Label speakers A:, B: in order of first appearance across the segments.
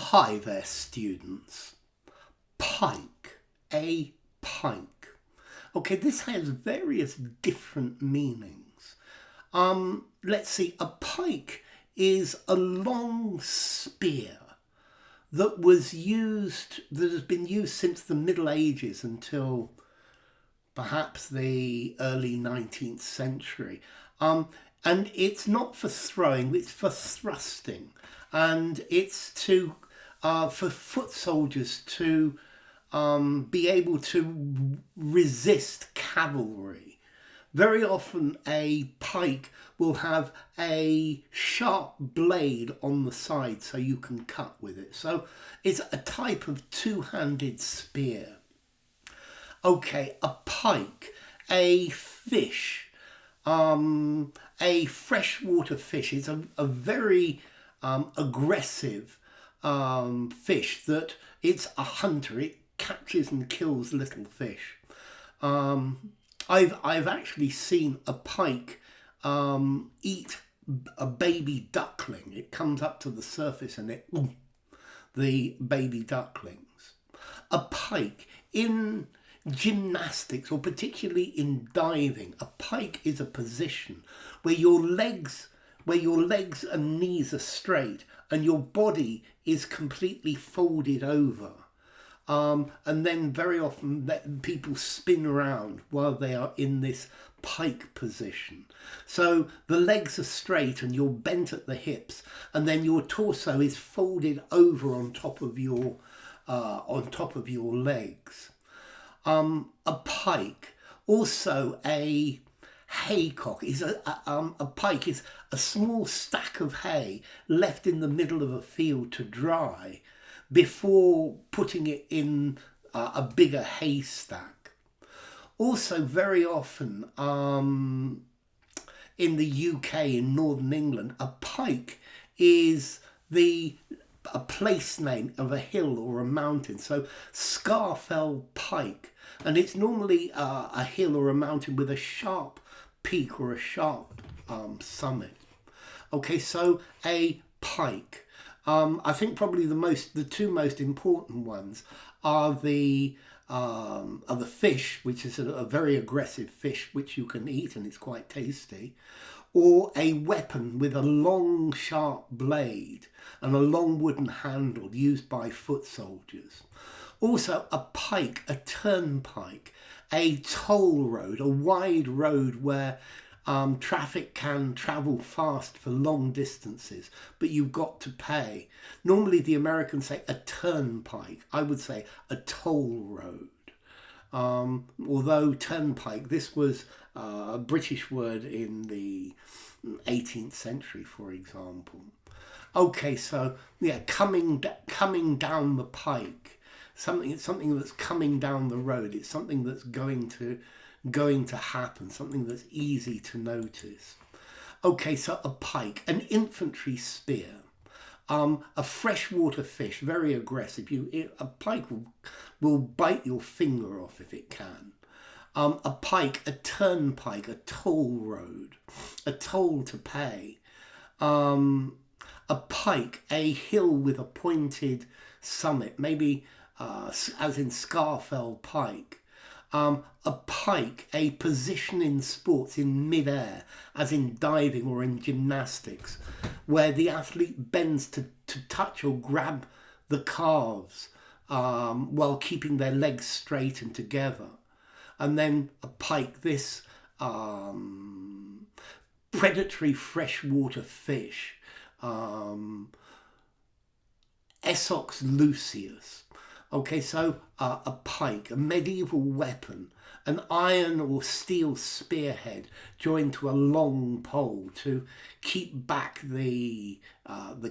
A: Hi there, students. Pike, a pike. Okay, this has various different meanings. Let's see, a pike is a long spear that has been used since the Middle Ages until perhaps the early 19th century. And it's not for throwing, it's for thrusting. And it's for foot soldiers to be able to resist cavalry. Very often a pike will have a sharp blade on the side so you can cut with it. So it's a type of two-handed spear. Okay, a pike, a fish, a freshwater fish is a very aggressive fish that it's a hunter. It catches and kills little fish. I've actually seen a pike eat a baby duckling. It comes up to the surface and the baby ducklings. A pike in gymnastics, or particularly in diving, a pike is a position where your legs and knees are straight and your body is completely folded over. And then very often people spin around while they are in this pike position. So the legs are straight and you're bent at the hips, and then your torso is folded over on top of your legs. A pike, also a haycock, is a pike is a small stack of hay left in the middle of a field to dry before putting it in a bigger haystack. Also, very often in the UK, in Northern England, a pike is a place name of a hill or a mountain. So Scarfell Pike, and it's normally a hill or a mountain with a sharp peak or a sharp summit. Okay, so a pike. I think probably the two most important ones are the fish, which is a very aggressive fish which you can eat and it's quite tasty, or a weapon with a long sharp blade and a long wooden handle used by foot soldiers. Also a pike, a turnpike, a toll road, a wide road where traffic can travel fast for long distances, but you've got to pay. Normally the Americans say a turnpike. I would say a toll road. Although turnpike, this was a British word in the 18th century, for example. Okay, so yeah, coming down the pike, something that's coming down the road. It's something that's going to happen, something that's easy to notice. Okay, so a pike, an infantry spear, a freshwater fish, very aggressive. A pike will bite your finger off if it can. A pike, a turnpike, a toll road, a toll to pay. A pike, a hill with a pointed summit, maybe as in Scarfell Pike. A pike, a position in sports in mid-air, as in diving or in gymnastics, where the athlete bends to touch or grab the calves while keeping their legs straight and together. And then a pike, this predatory freshwater fish, Essox lucius. Okay, so a pike, a medieval weapon, an iron or steel spearhead joined to a long pole to keep back the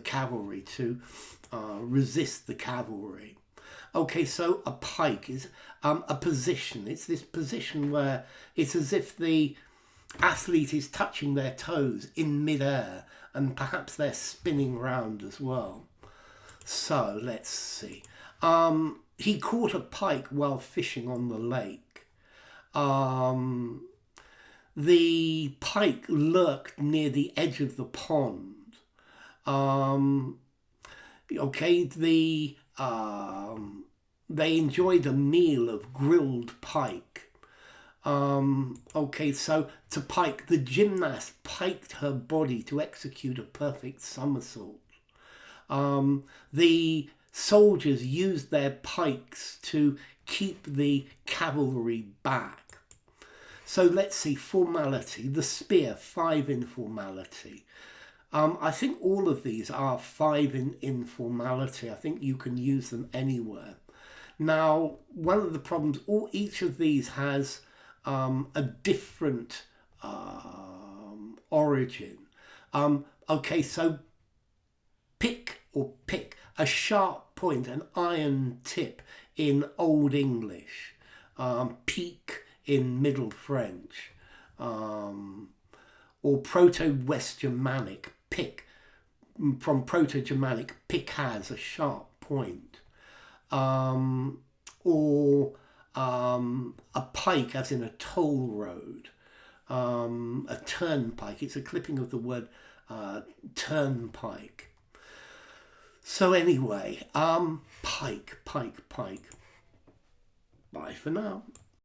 A: cavalry, to resist the cavalry. Okay, so a pike is a position. It's this position where it's as if the athlete is touching their toes in midair and perhaps they're spinning round as well. So let's see. He caught a pike while fishing on the lake. The pike lurked near the edge of the pond. Okay, they enjoyed a meal of grilled pike. Okay, so to pike, the gymnast piked her body to execute a perfect somersault. The soldiers used their pikes to keep the cavalry back. So let's see, formality, the spear, 5 in formality. I think all of these are 5 in formality. I think you can use them anywhere. Now, one of the problems, each of these has a different origin. Okay, so pick, a sharp point, an iron tip in Old English, peak in Middle French, or Proto-West Germanic, pick, from Proto-Germanic, pick has a sharp point, or a pike as in a toll road, a turnpike. It's a clipping of the word turnpike. So anyway, pike. Bye for now.